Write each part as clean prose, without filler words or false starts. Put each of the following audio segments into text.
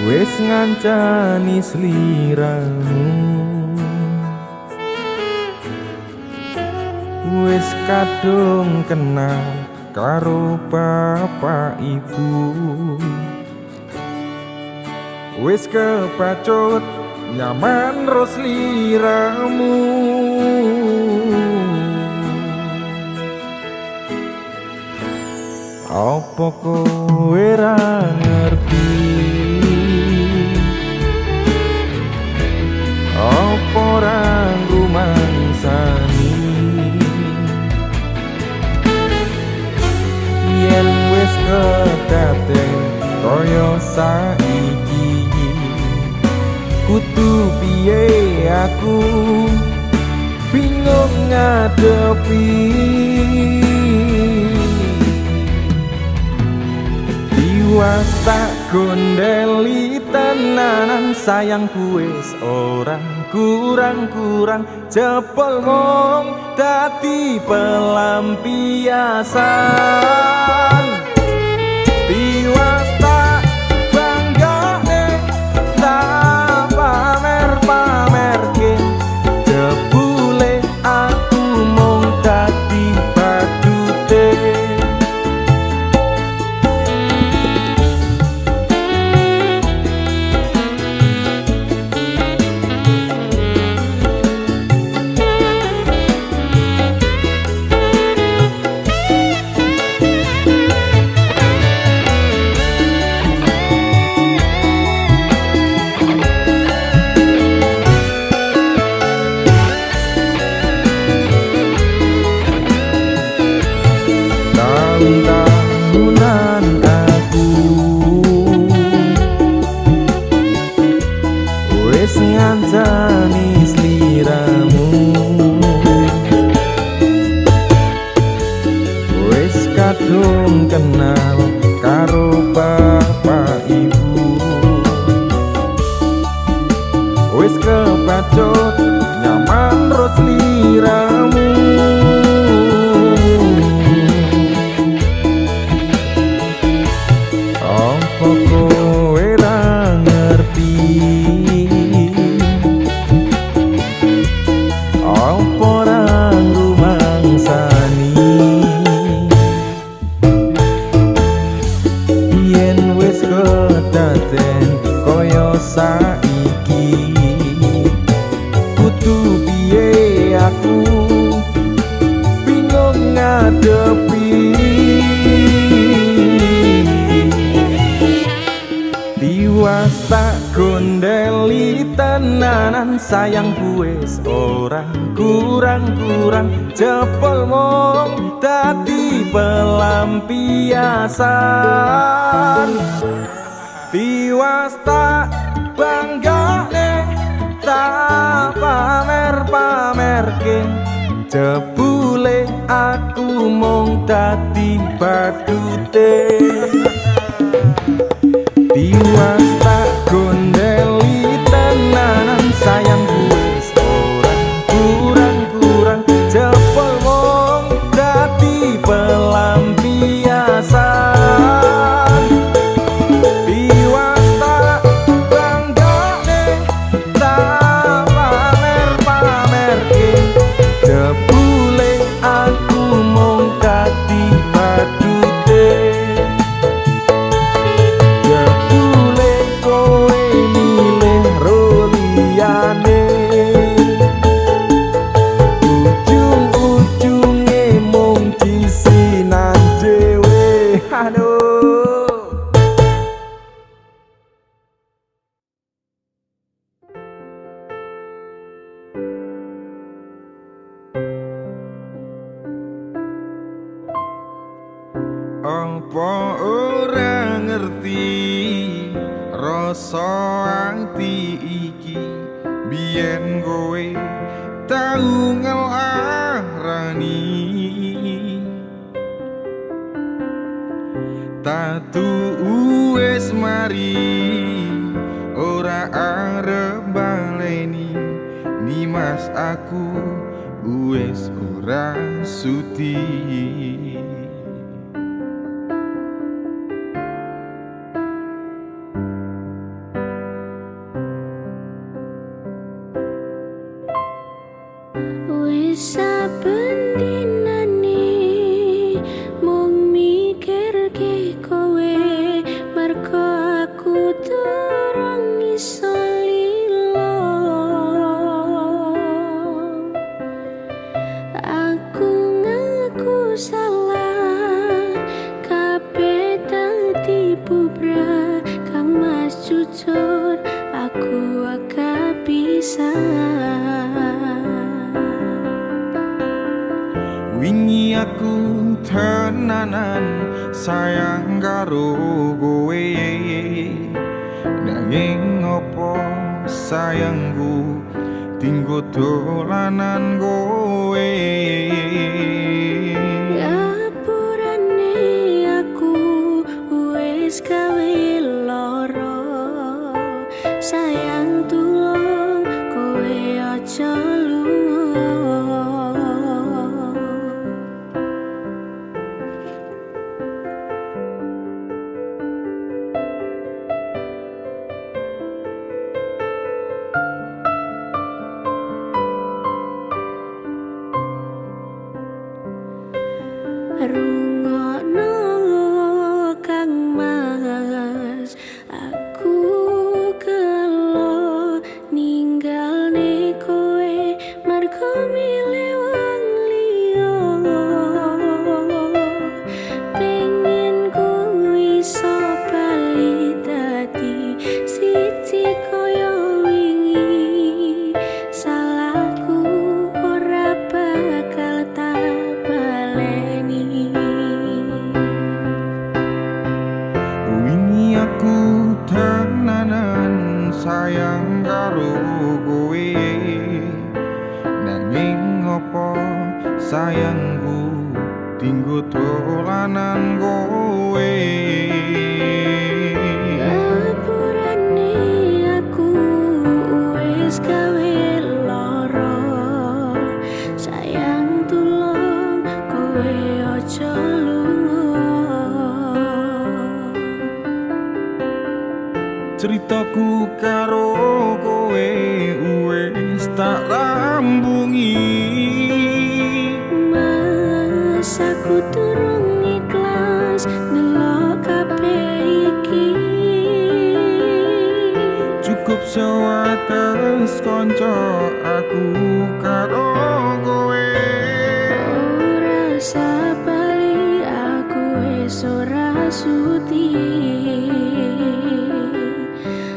wis ngancani sliramu, wis kadung kenal karo bapak ibu, wis kepacut nyaman ro sliramu. Apa kowe ra ngerti? Apa ora rumangsani yen wis kedaden kaya saiki? Kudu piye aku bingung ngadepi. Tiwas tak gondeli tenanan sayangku wis ora kurang-kurang, jebol mung dadi pelampiasan. Tiwas tak banggane tak pamer-pamerke, jebule aku mung dadi badute. Tahun-tahunan aku wis ngancani sliramu, wis kadung kenal karo bapak ibu, wis kepacut nyaman ro sliramu. Apa kowe ra ngerti? Apa ora rumangsani yen wis kedaden kaya saiki? Kudu piye aku bingung ngadepi. Tiwas tak gondeli tenanan sayangku wis ora kurang-kurang, jebol mung dadi pelampiasan. Tiwas tak banggane tak pamer-pamerke, jebule aku mung dadi badute. Tiwas tak gondeli tenanan sayangku wis ora kurang-kurang, jebol mung dadi pelampiasan. Tiwas tak banggane tak pamer-pamerke, jebule aku mung dadi badute. Ujung-ujunge mung disinan dhewe. Aduh. Apa ora ngerti rasa ati iki, biyen kowe tau ngelarani tatu wis mari ora arep baleni. Nimas aku wis ora sudi. bubra kang mas jujur aku agak bisa. Wingi aku tenanan sayang karo kowe, nanging opo sayangku tinggo dolanan kowe. Ngapurane aku wis gawe lara, sayang tulung kowe aja lunga. Rungokno Kang Mas, aku kelo ninggalne kowe mergo milih wong liya. Pengen kowe iso bali dadi siji kaya wingi, salahku ora bakal tak baleni. Wingi aku tenanan sayang karo kowe, nanging opo sayangku tinggo dolanan kowe. Ngapurane aku wis gawe lara, sayang tulung kowe aja lunga. Ceritaku karo kowe wis tak rambungi. Mas aku durung ikhlas ndelok kabeh iki. Cukup sewates kanca aku karo kowe. Ora sabali aku wis ora sudi.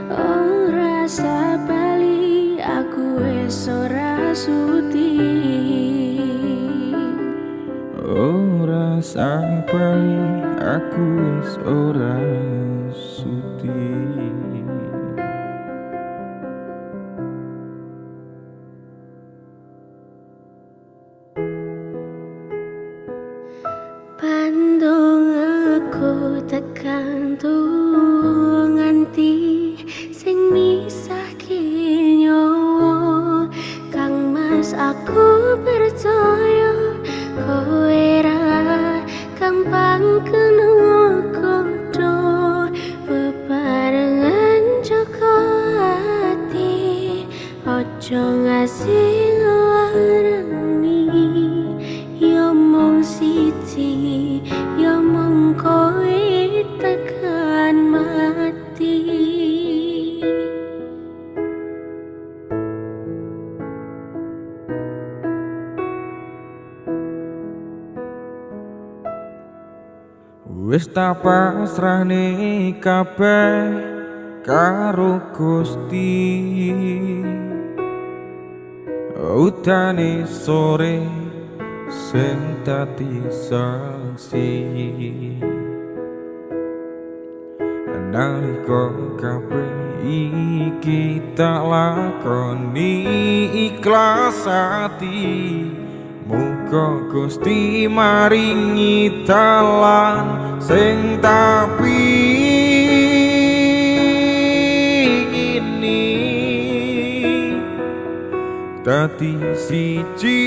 Ora sabali aku wis ora sudi. Ora sabali aku wis ora sudi. Pandung aku tekan tuh nganti sing misahke nyawa. Kang Mas aku percaya kowe ra gampang kena kodho, bebarengan jaga ati, ojo ngasih ngelarani. Ya mung siji, ya mung kowe tekan mati. Wis tak pasrahne kabeh karo Gusti. Utane sore sing dadi saksi, nalika kabeh iki tak lakoni ikhlas ati. Muga Gusti maringi dalan sing tak pingini, dadi siji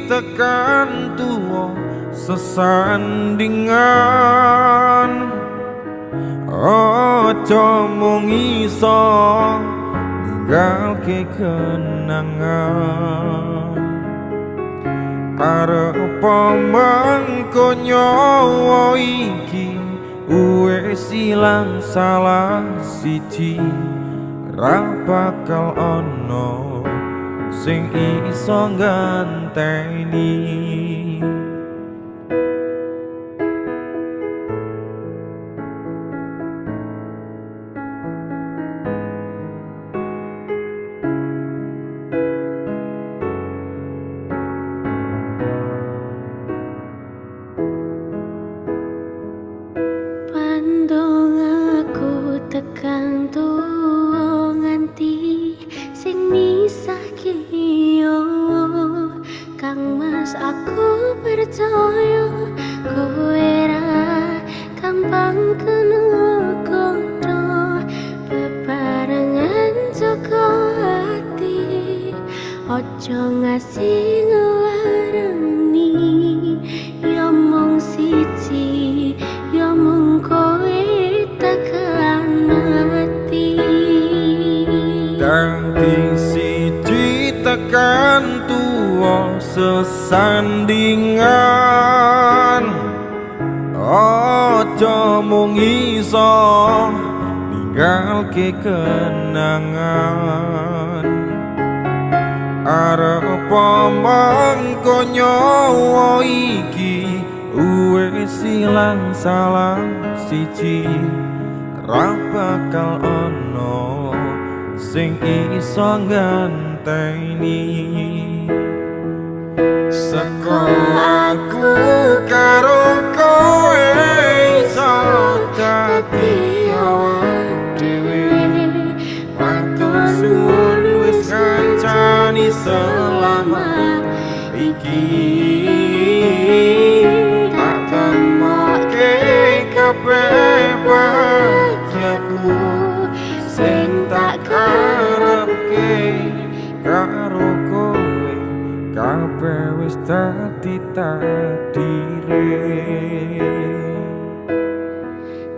tekan tuwa sesandingan. Ojo mung iso ninggalke kenangan, arep mengko nyawa iki wis ilang salah siji. Ra bakal ana sing iso nganteni. tekan tuwa nganti sing misahke yo Kang Mas aku percaya kowe ra gampang kena kodo bebarengan joko hati ojo ngasih ngelarani yo mung siji yo mung kowe tekan mati ganti siji tekan tuwa sesandingan ojo mung iso ninggalke kenangan arep mangko nyawa iki wis ilang salah siji ra bakal ono sing iso ngenteni seko aku karo kowe iso dadi awak dhewe matur suwun wis kancani selama iki tak temoke kabeh wajahku sing tak karepke karo kowe kabeh wis dadi takdire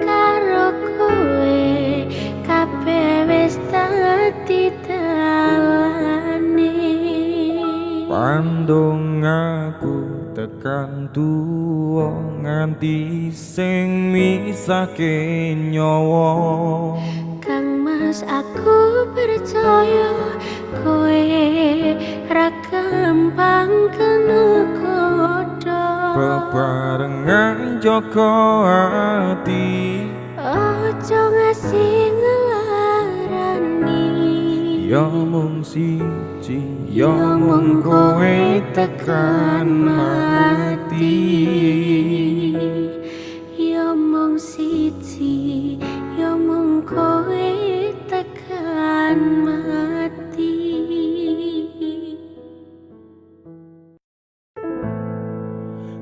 karo kowe kabeh wis dadi dalane pandung aku tekan tuwa nganti sing misahke nyawa Kang Mas aku percaya kowe ra gampang kena kodo bebarengan joko hati ojo ngasih ngelarani ya mung siji ya mung kowe tekan mati ya mung siji ya mung kowe tekan mati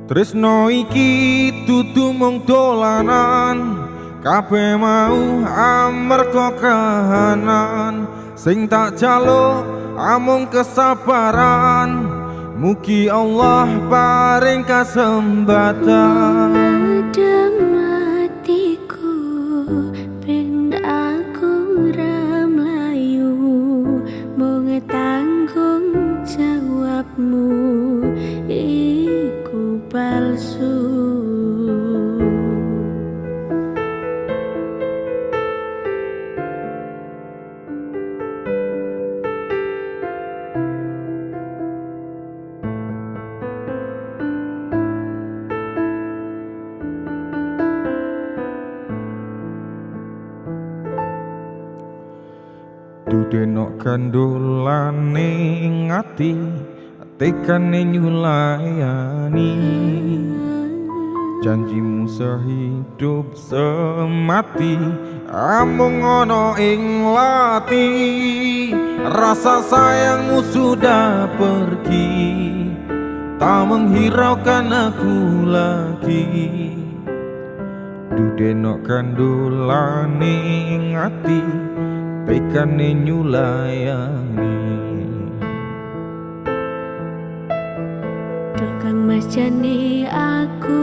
tresno iki dudu mung dolanan kabeh mau amarga kahanan sing tak jaluk amung kesabaran mugi Allah paring kasembatan Adem hatiku ben aku ra mlayu mung tanggung jawabmu iku palsu Dudenok kandolane ngati tekane nyulayani janjimu sehidup semati amung ono ing lati rasa sayangmu sudah pergi tak menghiraukan aku lagi Dudenok kandolane ngati tekane nyulayani Kang Mas jane aku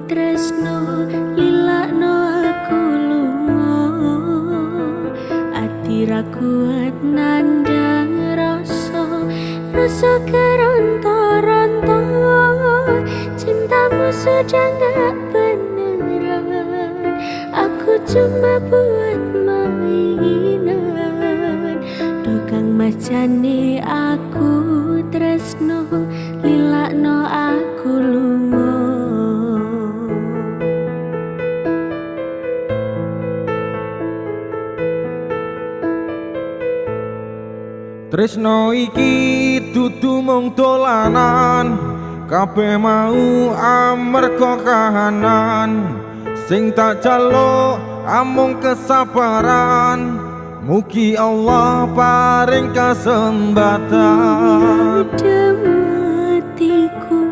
tresno lilakno aku lunga ati ra kuat nandang rasa keronta-ronta cintamu sudah gak beneran aku cuma buat mainan Kang Mas jane aku tresno lilakno aku lunga tresno iki dudu mung dolanan kabeh mau amarga kahanan sing tak jaluk amung kesabaran, mugi Allah paring kasembatan. Adem hatiku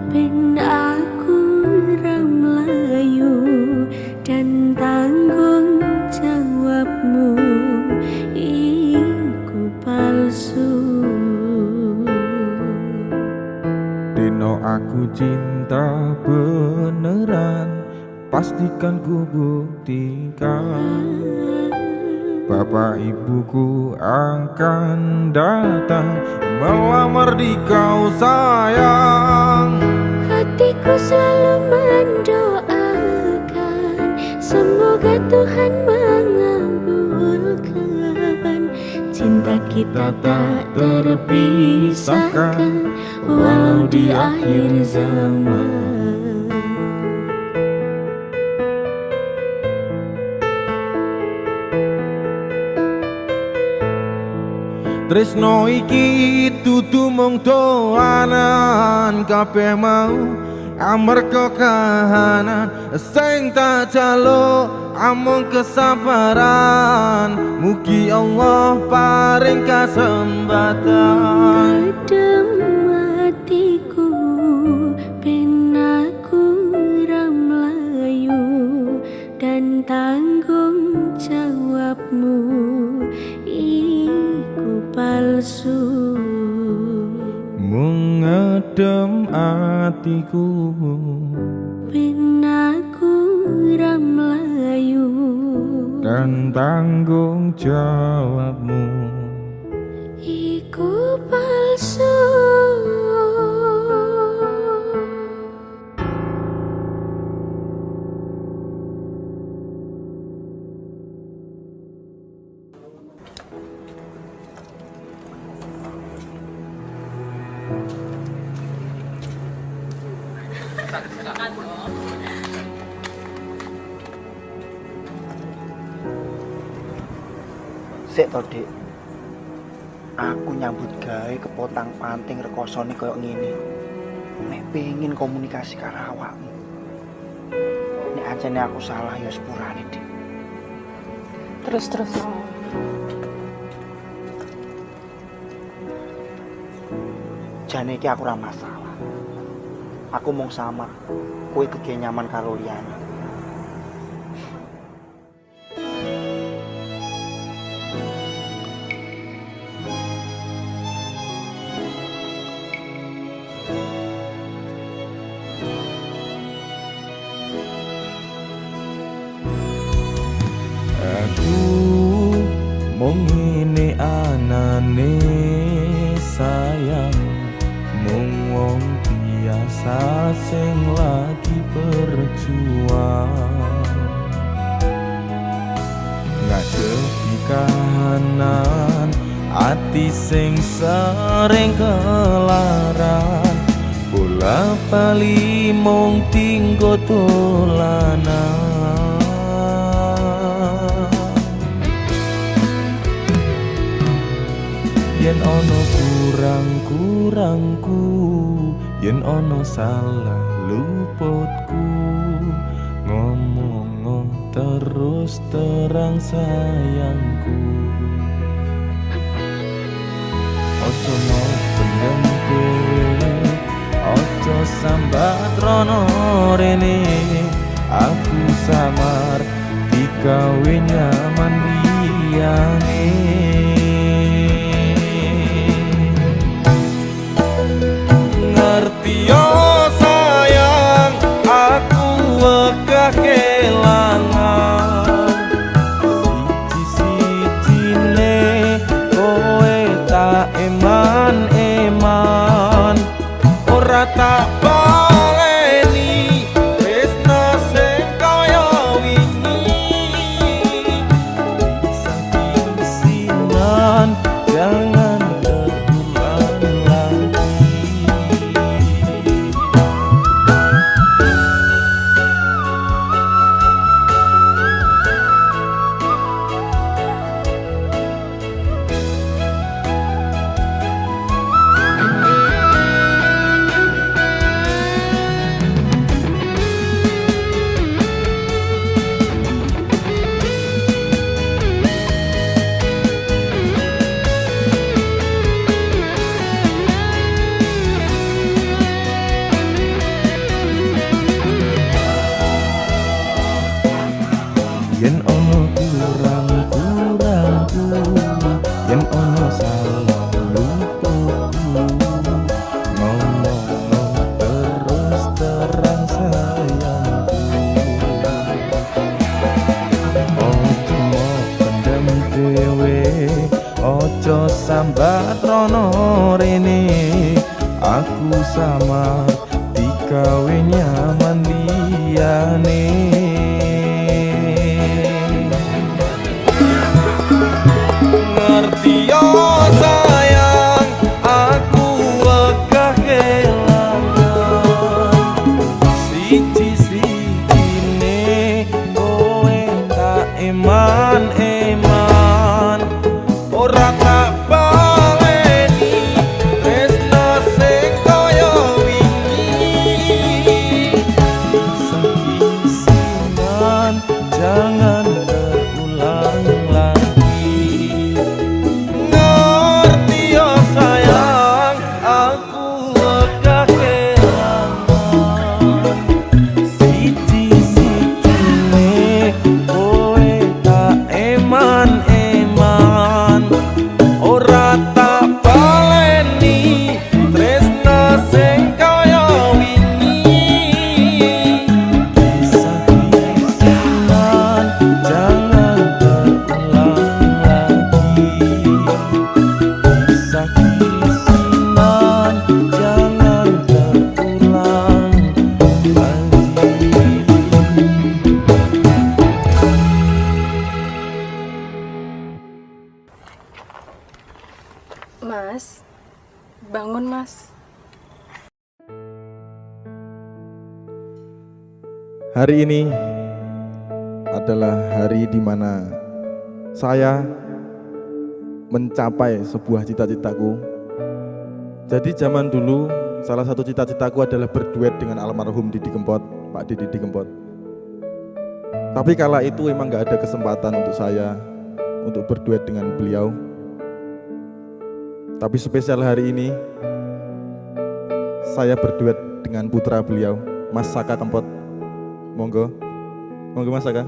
ben aku ra mlayu dan tanggung jawabmu iku palsu. Dino aku cinta beneran, pastikan ku buktikan. Bapak ibuku akan datang melamar di kau sayang. Hatiku selalu mendoakan semoga Tuhan mengabulkan. Cinta kita tak terpisahkan walau di akhir zaman. Tresno iki dudu mung dolanan, kabeh mau amarga kahanan. Sing tak jaluk amung kesabaran, mugi Allah paring kasembatan. Adem hatiku ben aku ra mlayu dan tanggung jawabmu iku palsu. Mengadem atiku Ben aku ra mlayu dan tanggung jawabmu iku palsu. Sik to, Dik. Aku nyambut gawe kepotang panting rekosone koyo ngene. Nek pengin komunikasi karo awakmu. Nek ancene aku salah ya sepurane, Dik. Terus Jane iki aku ora masalah. Aku mung samar, kowe kege nyaman karo liyane. aku mung ngene anane sayang, mung wong biasa sing lagi berjuang ngadepi kahanan ati sing sering kelaran, bola bali mung tinggo dolanan. Yen ono kurang-kurangku, yen ono salah luputku, ngomong terus terang sayangku. Ojo mau pendem kowe, ojo sambat rono rene, aku samar digawe nyaman liyane. Ngerti yo sayang, aku wegah kelangan. Siji-sijine kowe tak eman-eman, ora tak baleni tresno sing kaya wingi. Saking rangku yen ono salah luputku ngomong terus terang sayangku ojo mau pendem dhewe ojo sambat rono rene aku sama digawe nyaman liyane ngerti yo sayang aku wegah kelangan siji-sijine kowe tak eman-eman ora tak baleni tresno sing kaya wingi kisah-kisihan jangan terulang lagi ngerti yo sayang aku wegah kelangan siji-sijine kowe tak eman-eman ora tak baleni tresno sing kaya wingi kisah-kisihan jangan terulang lagi kisah-kisihan jangan terulang lagi. Mas, bangun mas. Hari ini adalah hari di mana saya mencapai sebuah cita-citaku. Jadi zaman dulu salah satu cita-citaku adalah berduet dengan almarhum Didi Kempot, Pak Didi Kempot. Tapi kala itu emang gak ada kesempatan untuk saya untuk berduet dengan beliau. Tapi spesial hari ini saya berduet dengan putra beliau, Mas Saka Kempot. Monggo Mas Saka.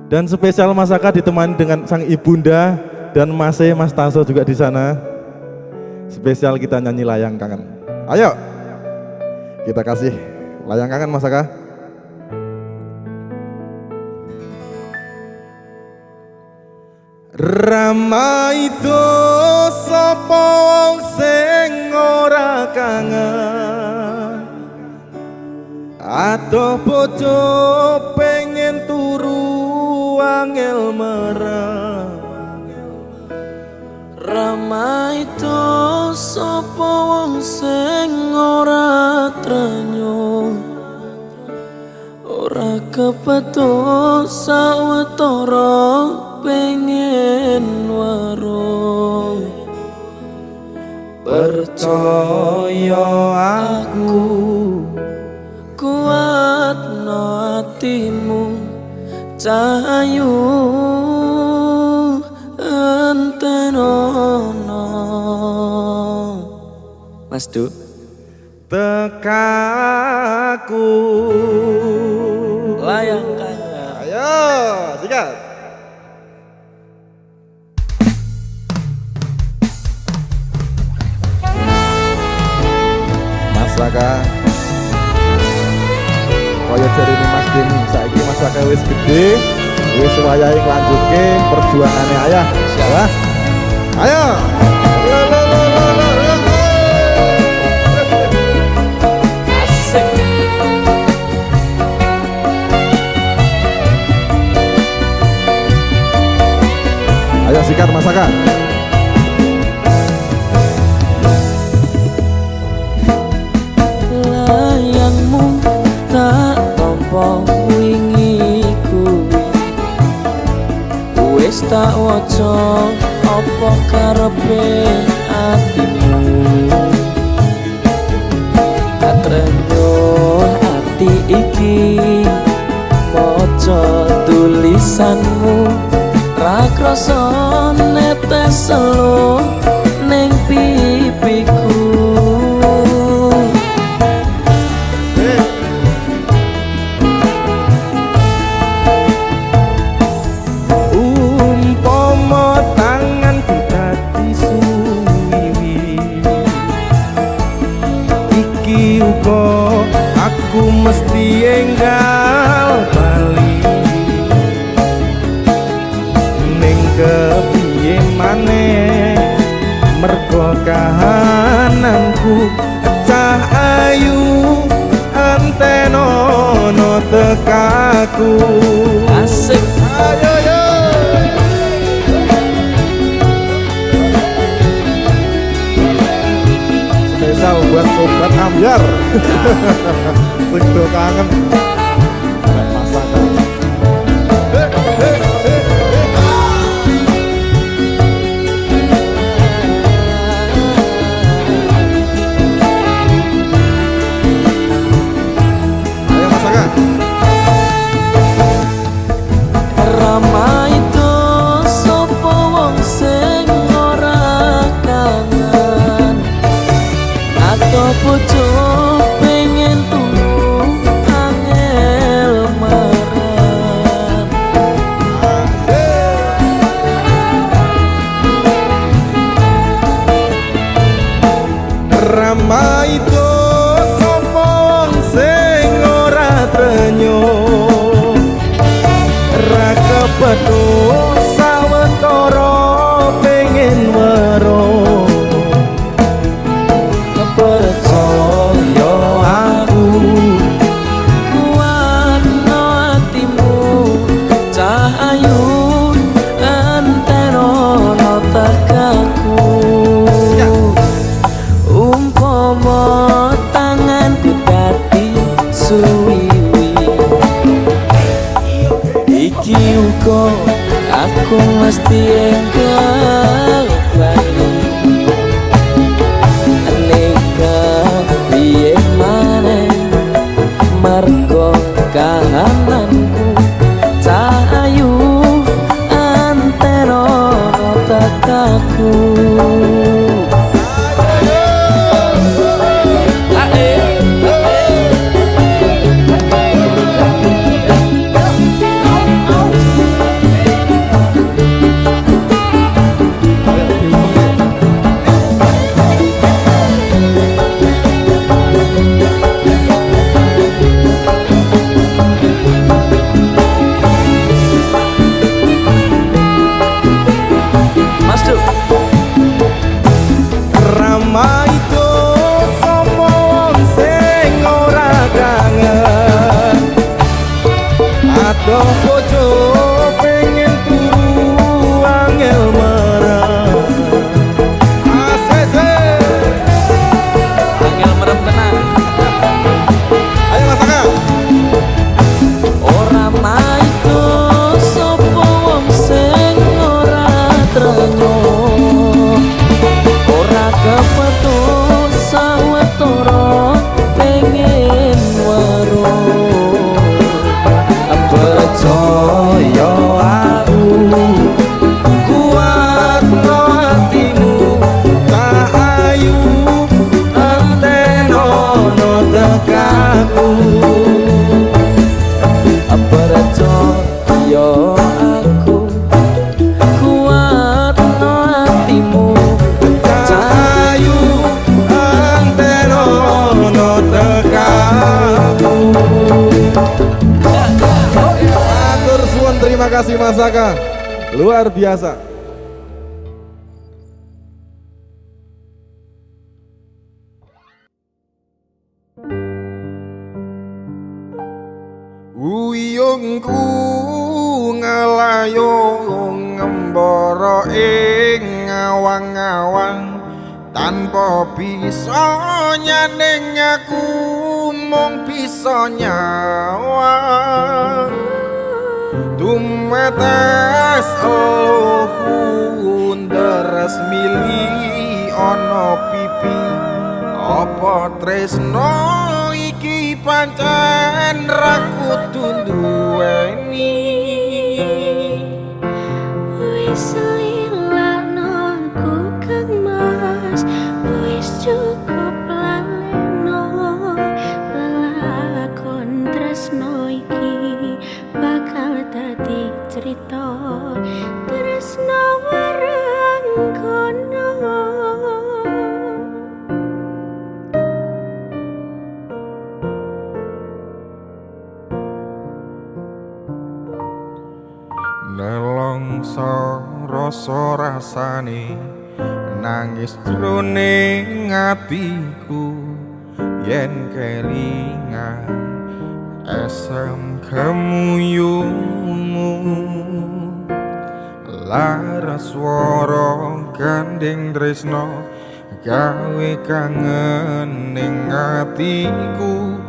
Dan spesial Mas Saka ditemani dengan sang ibunda dan Mas Taso juga di sana. Spesial kita nyanyi Layang Kangen. Ayo kita kasih Layang Kangen Mas Saka. Rama itu sapa wong sing ora kangen adoh bojo pengen turu angel merah Rama itu sapa wong sing ora trenyo ora kepethuk sawetara pengen warung percaya aku kuatno atimu cahayu antenono Mas Du tekaku Layang Kangen. Ayo sikat. Mas Saka kaya jarine Mas Deni saiki Mas Saka wis gede wis wayahe nglanjutke perjuangane ayah. Siapa? Ayo. Asik. Ayo sikat Mas Saka. Layangmu tak tampa wingi kuwi wis tak waca apa karepe atimu katrenyo ati iki maca tulisanmu ra krasa netes selo ning pipiku kepiye maneh mergo kahananku cah ayu antenono tekaku Asik. ayo yo spesial buat sobat ambyar sing do kangen nek masakan. Ayo masakan. Rama itu sopo wong sing ora kangen atau bojo pengen turu angel merem. Rama itu sapa wong sing ora trenyo ra kepethuk sawetara pengen weruh Percaya aku kuat no hatimu cahayu anteno no tekaku umpama tanganku dadi suwiwi iki uga aku mesti enggal bali neka piye maneh mergo kahananku cahayu anteno tekaku. Mas Duk. Rama itu sapa wong sing ora kangen adoh bojo pengen turu angel merem asese Angel merem tenan. ayo masakan. Ora maido sapa wong sing ora trenyo ora kepethuk sawetara pengen weruh percaya aku Kuat no hatimu tak ayu anteno no tekaku percaya aku kuat no hatimu cahayu anteno no tekaku. Matur suwun, terima kasih masakan luar biasa. Uyungku ngelayung ngembara ing ngawang-ngawang tanpa bisa nyaneng aku mung bisa nyawang tumetes eluku deres mili ana pipi apa tresno iki pancen ra kudu duweni Wis lilakno ku kang mas wis cukup laleno lelakon tresno iki bakal dadi cerita tresno warang kono nelongso rasa rasane nangis jroning atiku yen kelingan asam kemuyungmu laras swara gandeng tresno gawe kangen ning atiku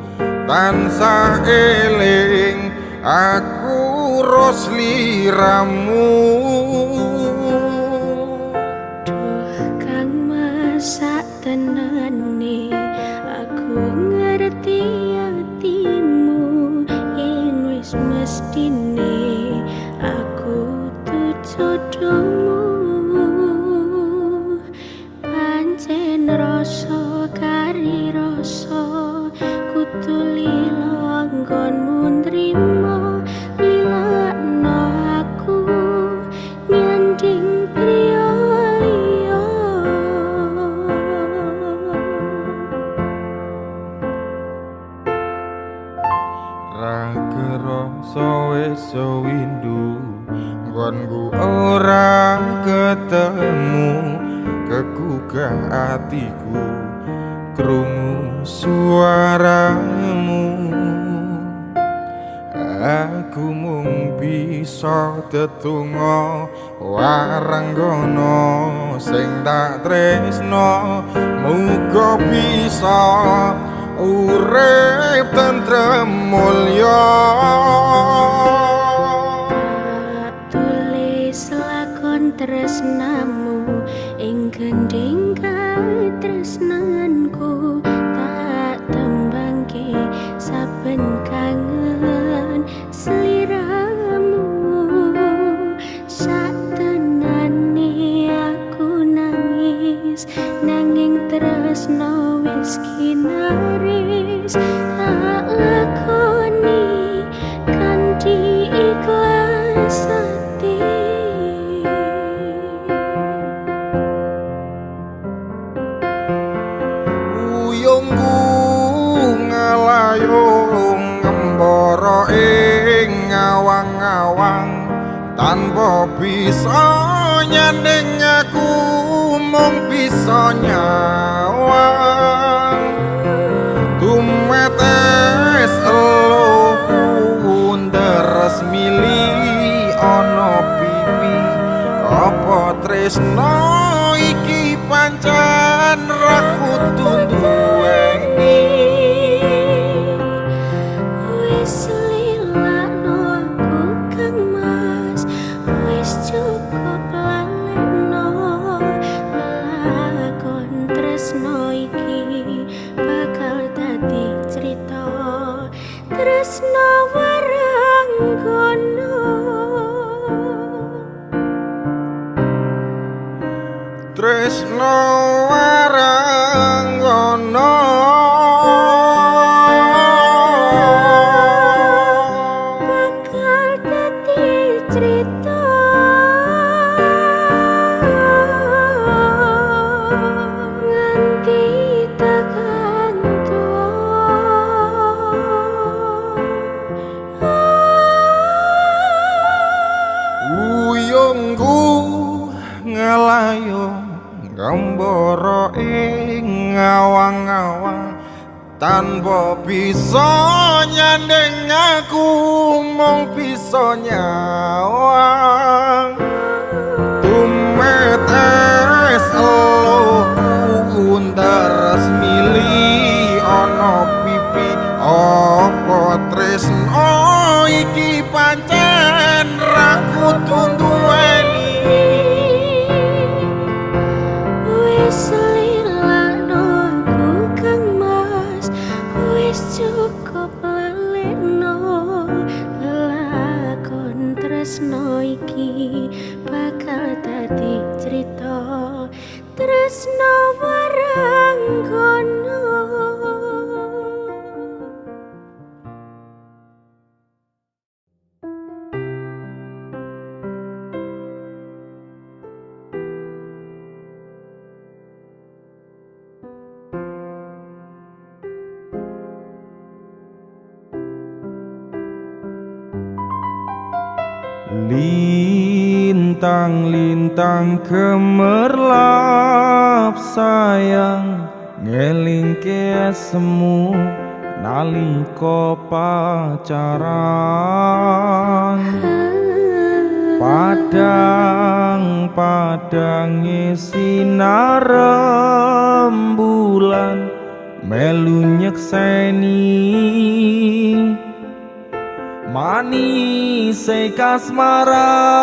tansah eling aku ros liramu. Duh kang masak tenane aku ngerti hatimu yen wis mestine aku tuh jodohmu pancen rasa kari rasa kudu lila nggonmu nrimo lilakno aku nyanding priya liya Ra kerasa wis windu nggonku ora ketemu kegugah atiku krungu suaramu aku mung bisa tetungga waranggana sing tak tresno muga bisa urip tentrem mulya tulis lakon tresnamu ing gending katresnanku tak tembangke saben kangen sliramu satenane aku nangis nanging tresno wis kinaris tak lakoni kanthi ikhlas hati uyungku ngalayung ngembara ing ngawang-ngawang tanpa bisa nyanding aku mung bisa nyawang tumetes eluku deres mili ana pipi apa tresno iki pancen ra kudu duweni wis lilakno aku kang mas wis cukup lalekno lakon tresno iki bakal dadi cerita tresno waranggono tresno waranggana bakal dadi cerita nganti tekan uyungku ngalayung gambara ing ngawang-ngawang tanpa bisa nyandeng aku mung bisa nyawang tumetes eluku deres mili ana pipi apa tresno iki pancen ra kudu duweni wis lilakno aku kang mas wis cukup lalekno lakon tresno iki bakal dadi cerita tresno waranggono Lintang-lintang gemerlap sayang ngelingke semu nalika pacaran. Padang-padange sinar rembulan melu nyekseni manise kasmaran.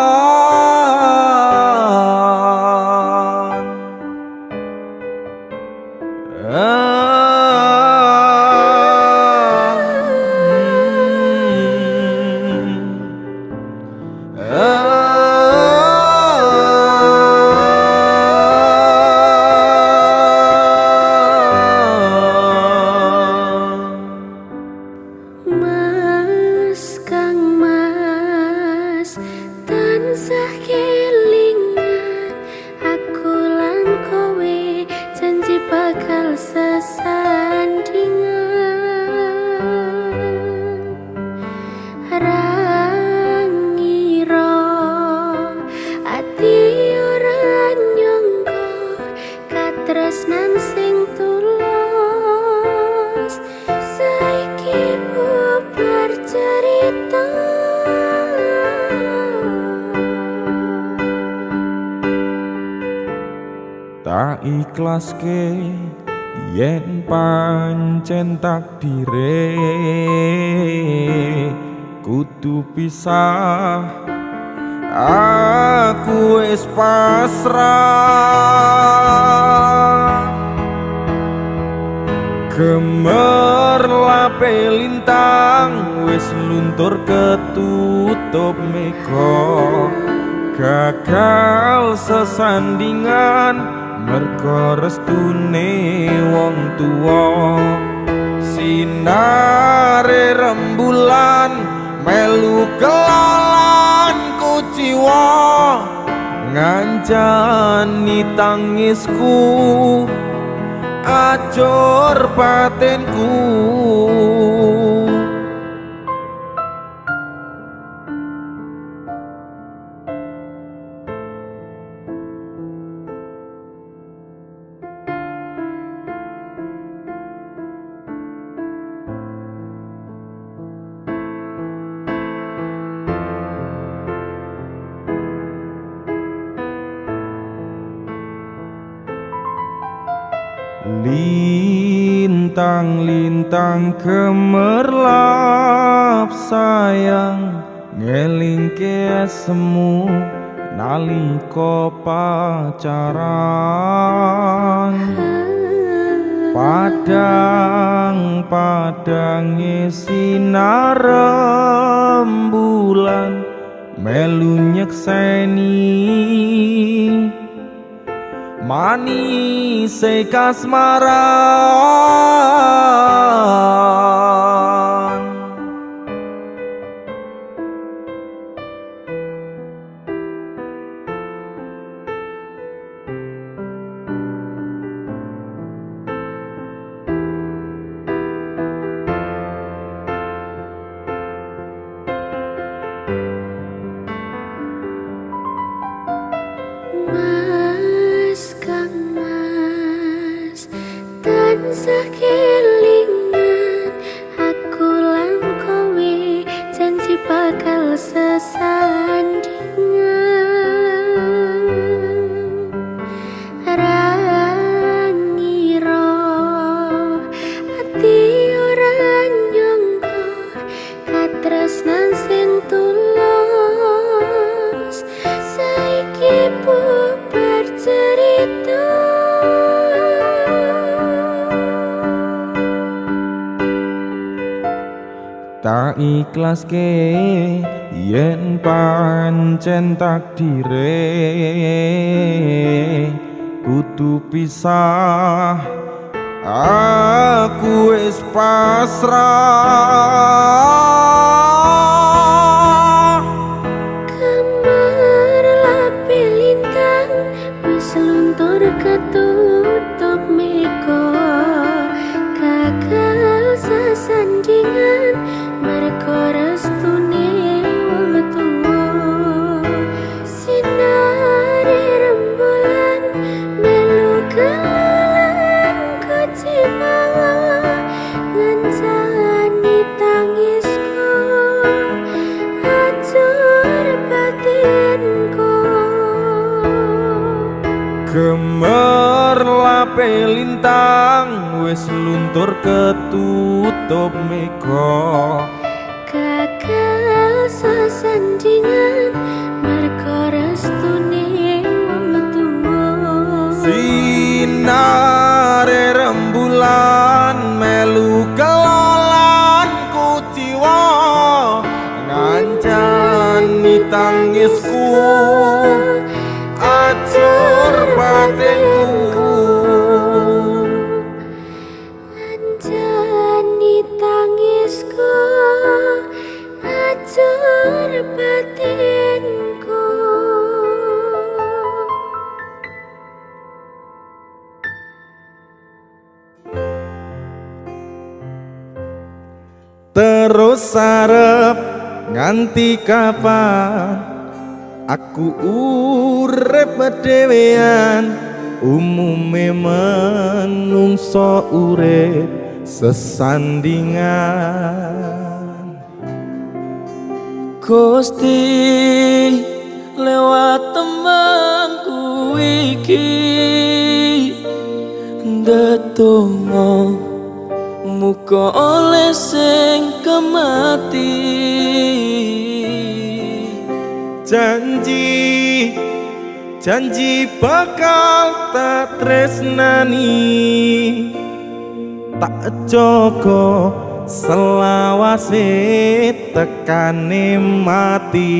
Mas kang mas tansah kelingan aku lan kowe janji bakal sesandingan rangira ati ora nyangka katresnan sing tulus saiki bubar cerita. Tak ikhlaske yen pancen takdire kudu pisah aku wis pasrah. Gemerlape lintang wis luntur ketutup mega gagal sesandingan merga restune wong tuwa. Sinare rembulan melu kelalan kuciwa ngancani tangisku acur batinku. Lintang-lintang gemerlap sayang ngelingke semu nalika pacaran. Padang-padange sinar rembulan melu nyekseni manise kasmaran. Mas kang mas tansah kelingan aku lan kowe janji bakal sesandingan rangira ati ora nyangka katresnan sing tulus saiki bubar cerita. Tak ikhlaske yen pancen takdire kudu pisah aku wis pasrah. Gemerlap lintang wis luntur ketutup mega gagal sesandingan merga restune wong tuwa. Sinar gemerlape lintang wis luntur ketutup mega. Gagal sesandingan merko restune wong tuwa. Sinare rembulan melu kelolan kuciwa ngancani tangisku acur batinku. Anjani tangisku acur batinku. Terus sarep nganti kapan aku urip dhewean, umume menungso urip sesandingan. Gusti lewat temanku iki ndedonga muga oleh sing kemati. Janji, janji bakal tak tresnani, tak jaga selawase tekane mati.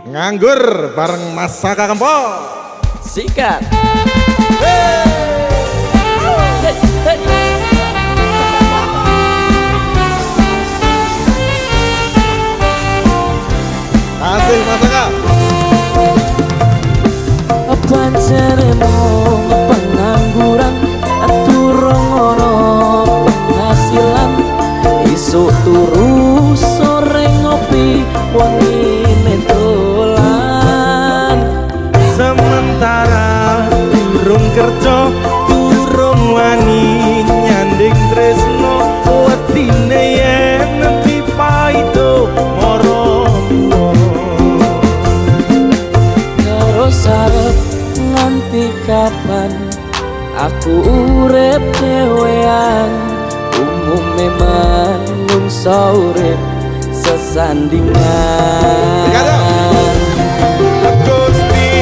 Nganggur bareng Mas Saka Kempol. Sikat. Asik Mas Saka. Panjenemu pengangguran durung ono penghasilan, isuk turu sore ngopi wengine dolan. Sementara durung kerja, durung wani nyanding tresno, wedine yen nanti paido moro tuwa. Terus arep nganti kapan aku urip dhewean, umume manungsa urip sesandingan. Gusti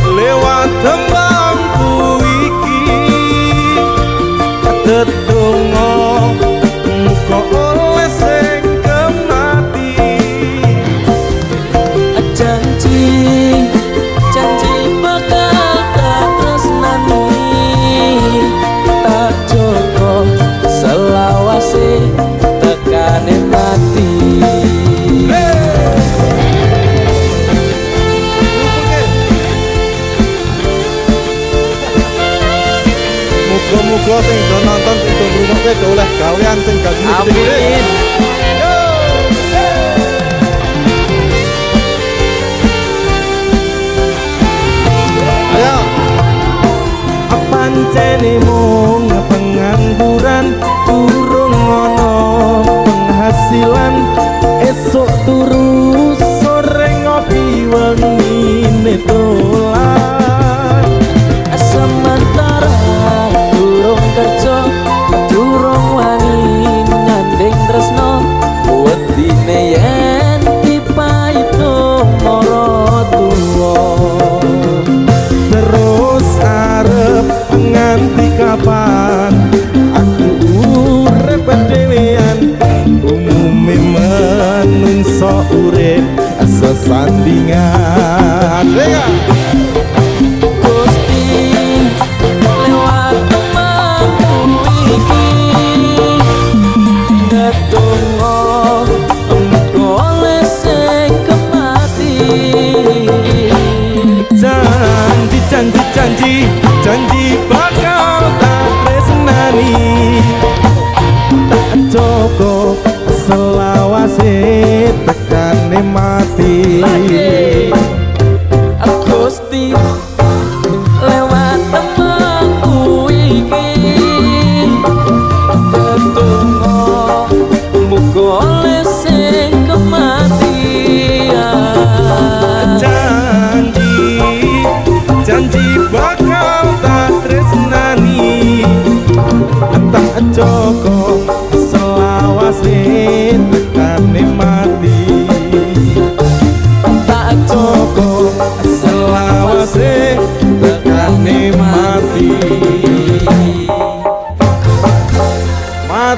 lewat tembangku iki tetunggo muga oleh sing kemati. Janji, janji bakal tak tresnani, tak joko selawase tekane mati. Muga-muga sing do nonton sing do ngrungokne do oleh gawean sing gak Amin. Ayo. Pancene mung pengangguran, durung ono penghasilan, esok turu sore ngopi wengine dolan. Sementara durung kerja, durung wani nyanding tresno, wedine yen dipaito mara tuwa. Terus arep nganti kapan aku urip dhewean, umume menungso urip sesandingan. Gusti lewat temanku iki ndedonga muga oleh sing kemati. Janji, janji, janji, janji bakal tak tresnani, tak joko selawase tekane mati. Gusti lewat temanku iki ndedonga muga oleh sing kematian. Janji,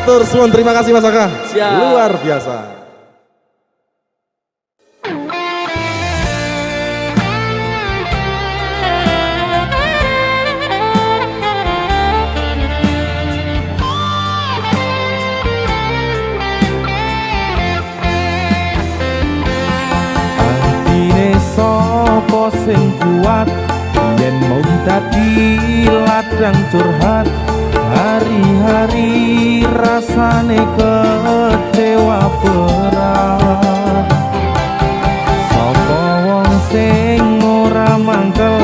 Matur suwun, terima kasih Mas Saka. Siap. Luar biasa. Artine sapa sing kuat yen mung dadi ladang curhat, hari-hari rasane kecewa berat. Sapa wong sing ora mangkel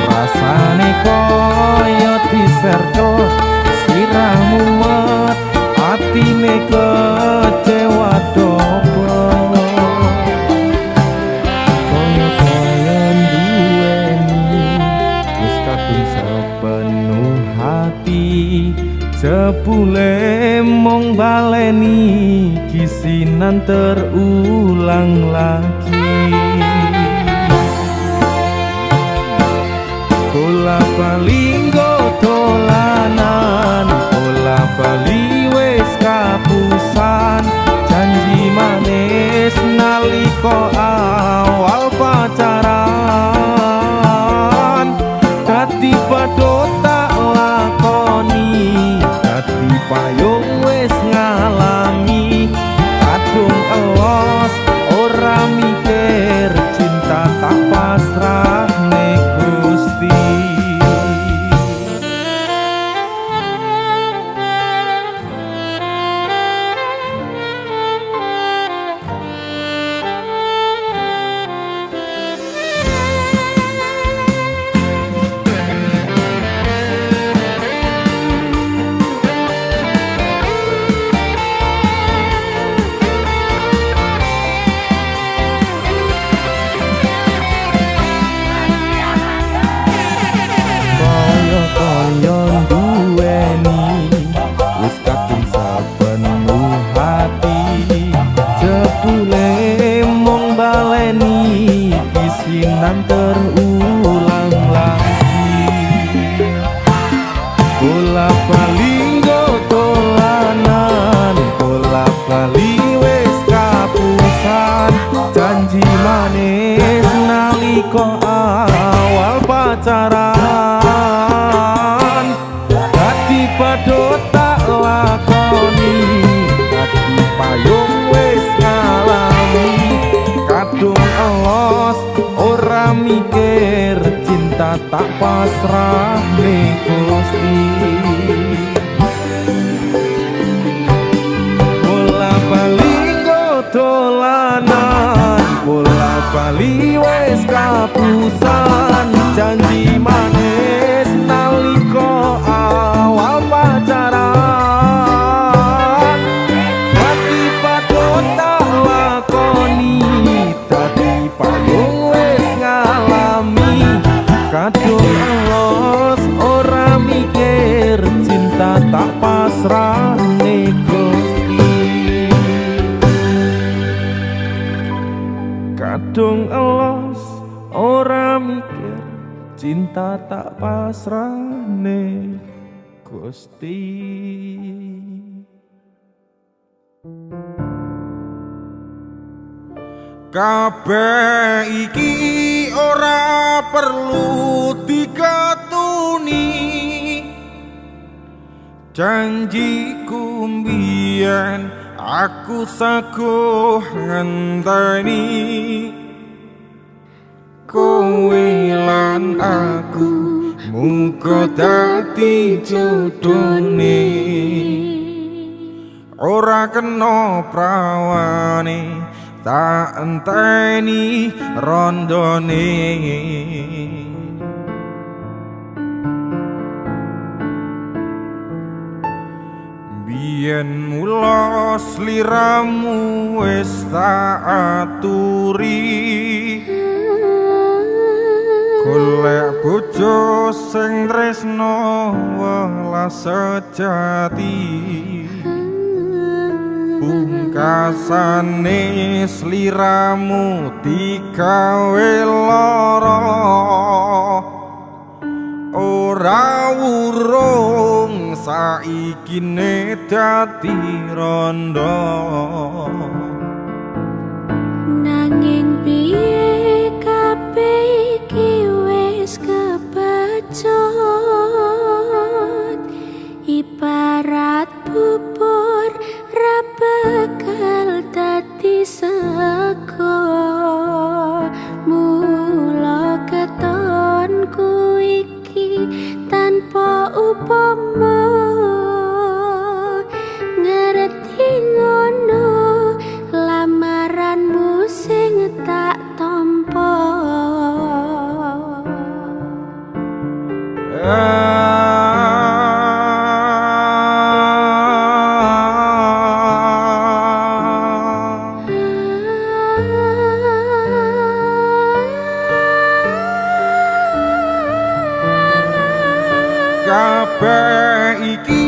rasane kaya diserkel, sliramu met atine kecewa dobel. Jebule mung baleni kisinan terulang lagi. Bola bali nggo dolanan, bola bali wis kapusan, janji manis nalika awal pacaran. Dadi padha tak lakoni, dadi payung wis ngalami, kadung elos ora mikir, cinta tak pasrah nek Gusti. Terulang lagi. Bola bali nggo dolanan, bola bali wis kapusan, janji manis nalika awal pacaran. Dadi padha tak lakoni, dadi payung wis ngalami, kadung elos ora mikir, cinta tak pasrah ning Gusti. Bola bali nggo dolanan, bola bali wis kapusan, janji manis nalika awal pacaran. Dadi padha tak lakoni, dadi payung kadung elos ora mikir, cinta tak pasrah ning Gusti. Kadung elos ora mikir, cinta tak pasrah ning Gusti. Kabeh iki ora perlu dikatuni, janjiku mbiyen aku saguh ngenteni, kowe lan aku muga dadi jodhone. Ora kena prawane tak enteni rondone. Biyen mula sliramu wis tak aturi, golek bojo sing tresno welas sejati. Pungkasane sliramu digawe lara, ora urung saikine dadi rondo. Nanging piye kabeh iki wis kebacut, ibarat bubur ra bakal dadi sego. Mula ketonku iki tanpa upama ngerti ngono lamaranmu sing tak tampa. Kabeh iki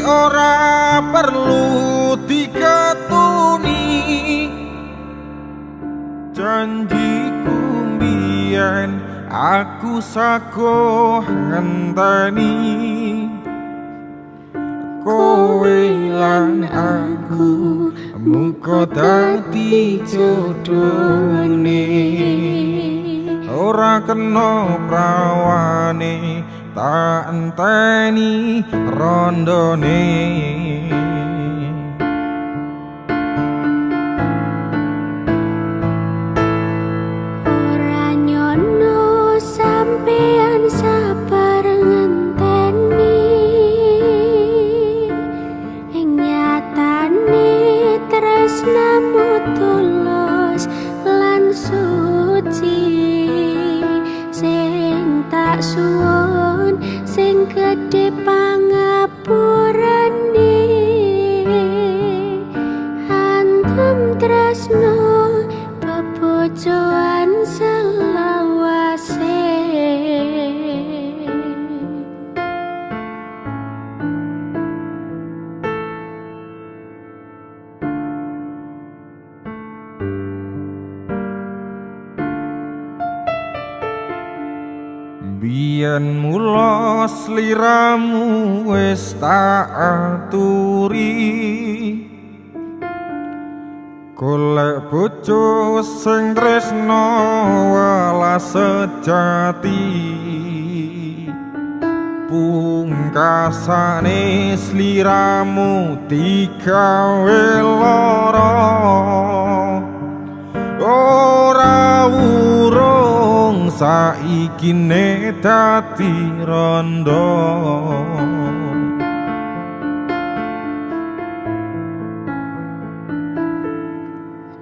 ora perlu diketuni, janjiku mbiyen aku saguh ngenteni. Kowe lan aku muga dadi jodhone, ora kena prawane tak enteni rondone. Ora nyono sampean sabar ngenteni, ing nyatane tresnamu tulus lan suci. Sing tak suwun sing gedhe pangapurane, antum tresno bebojoan selawase. Biyen mula sliramu wis tak aturi, golek bojo sing tresno welas sejati. Pungkasane sliramu digawe lara, ora urung saikine dadi rondo.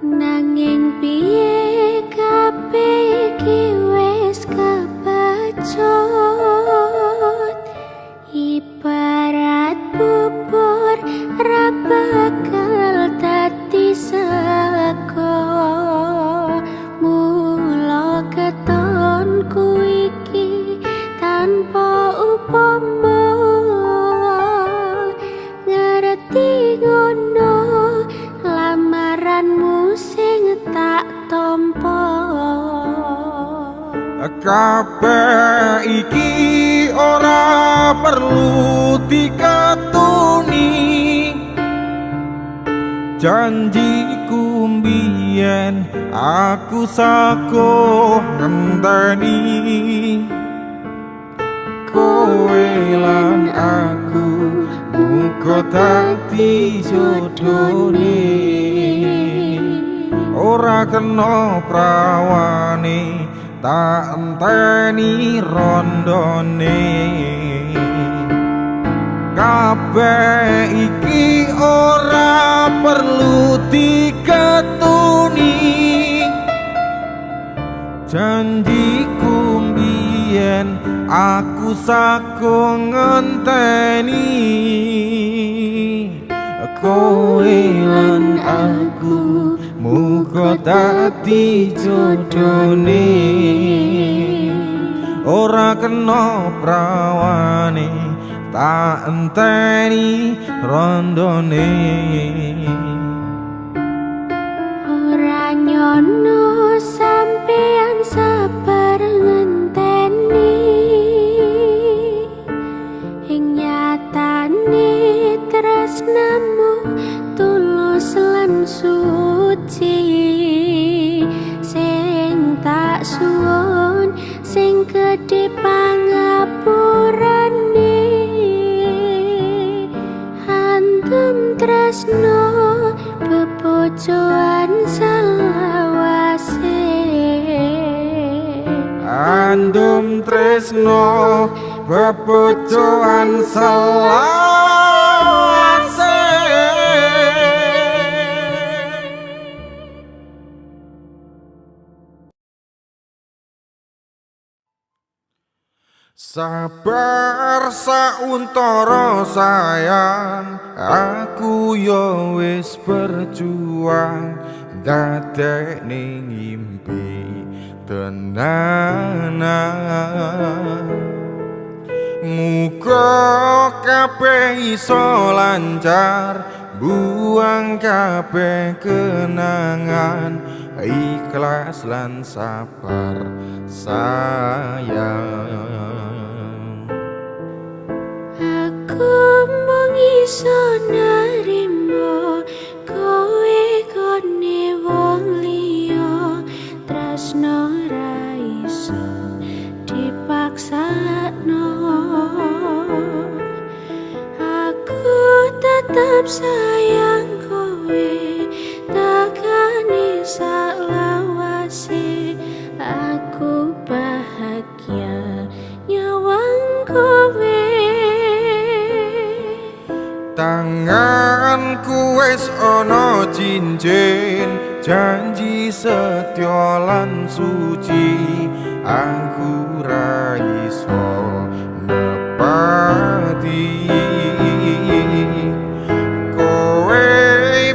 Nanging piye kabeh iki wis kebacut, ibarat bubur ra bakal dadi sego. Mula ketonku iki tanpa upama ngerti ngono lamaranmu sing tak tampa. Kabeh iki ora perlu diketuni, janjiku mbiyen aku saguh ngenteni. Kowe lan aku muga dadi jodhone, ora kena prawane tak enteni rondone. Kabeh iki ora perlu diketuni, janjiku mbiyen aku saguh ngenteni. Kowe lan aku muga dadi jodhone, ora kena prawane tak enteni rondone. Ora nyono sampean sabar ngenteni, ing nyatane tak suwun sing gedhe pangapurane antum tresno bebojoan selawase andum tresno bebojoan selawase. Sabar sauntara sayang, aku yo wis berjuang dadekne ngimpi tenanan. Muga kabeh iso lancar, buang kabeh kenangan, ikhlas lan sabar sayang. Aku mung iso narimo kowe kone wong liya, tresno ra iso dipaksakno. Aku tetap sayang kowe, takane salawase. Aku bahagia nyawang kowe. Tanganku wis ana cincin, janji setya lan suci, aku ra iso nepati. Kowe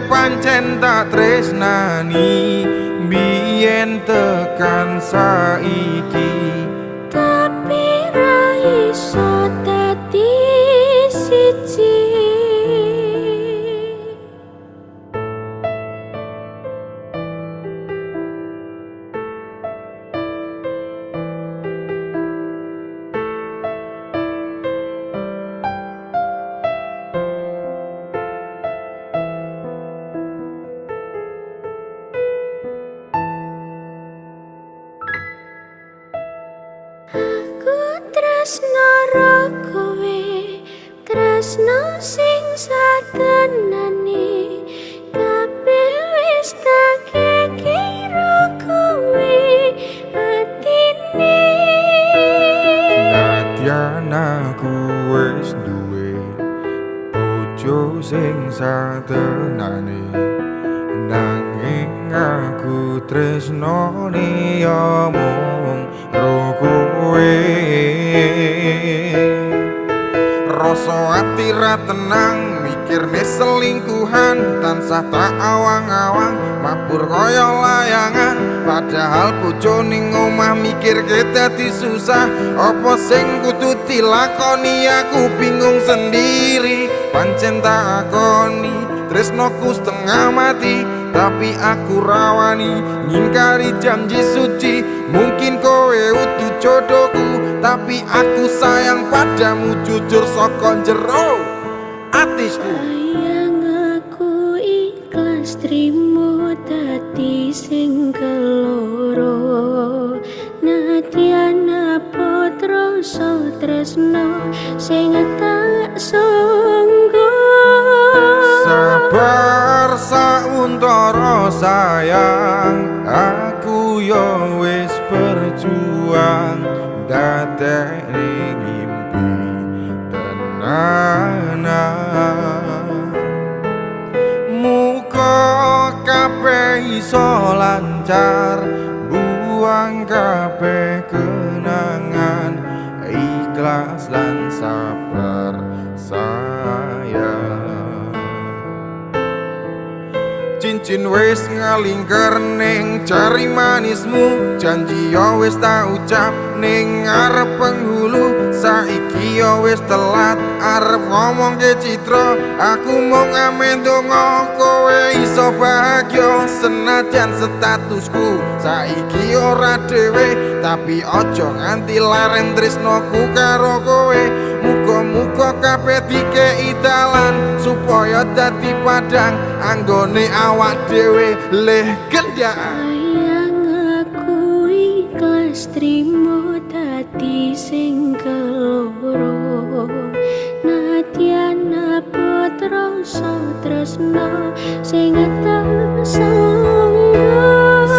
pancen tak tresnani biyen tekan saiki, Tapi ra iso dadi siji. Aku tresno karo kowe, tresno sing satenane, kabeh wis tak kira kowe atine. Nadyan aku wis duwe bojo sing satenane, nanging aku tresnone ya mung karo kowe. Rasa ati ra tenang mikirne selingkuhan, tansah tak awang-awang mabur kaya layangan. Padahal bojo ning omah mikirke dadi susah, apa sing kudu dilakoni aku bingung sendiri. Pancen tak akoni tresnoku setengah mati, tapi aku rawani ngingkari janji suci. Mungkin kowe utuh jodohku, tapi aku sayang padamu jujur saka jero atisku. Sayang aku ikhlas trimo dadi sing keloro, nadyan apa rasa tresno sing tak sanggo. Sabar sauntara sayang, aku yo wis berjuang dadekne ngimpi tenanan. Muga kabeh iso lancar, buang kabeh kenangan, ikhlas lan sabar sayang. Cincin wis ngalingker ning jari manismu, janji yo wis tak ucap ning arep penghulu. Saiki yo wis telat arep ngomong ke Citra, aku mung amen donga kowe iso bahagia. Senajan statusku saiki ora dhewe, tapi aja nganti laren tresnoku karo kowe. Muga-muga kabeh dikei dalan supaya dadi padang anggone awak dhewe leh gendaan. Sayang aku mas trimo dadi sing keloro nadyan putra tresno sing tersangga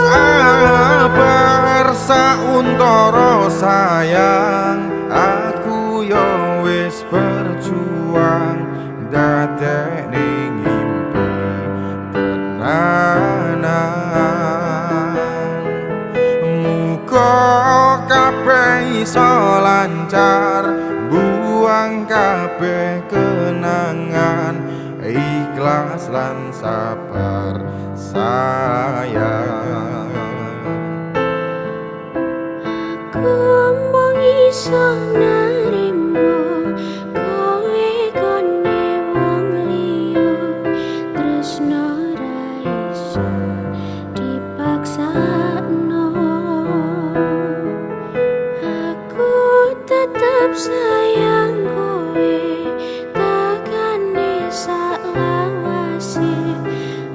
sabar sauntara sayang aku yo wis berjuang dadekne ngimpi tenanan muga kabeh iso lancar buang kabeh kenangan ikhlas lan sabar sayang aku mung iso narimo kowe kone wong liya tresno ra iso dipaksakno aku tetep sayang kowe takane saklawase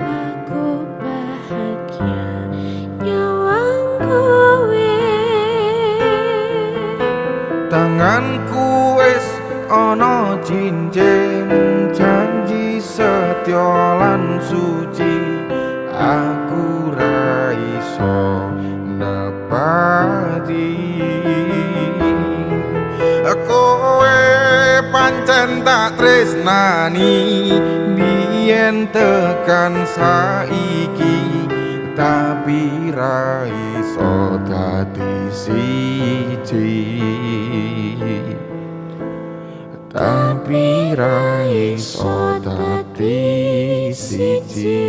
aku bahagia nyawang kowe tanganku wis ana cincin janji setya lan suci aku ra iso nepati kowe pancen tak tresnani biyen tekan saiki tapi ra iso dadi siji tapi ra iso dadi siji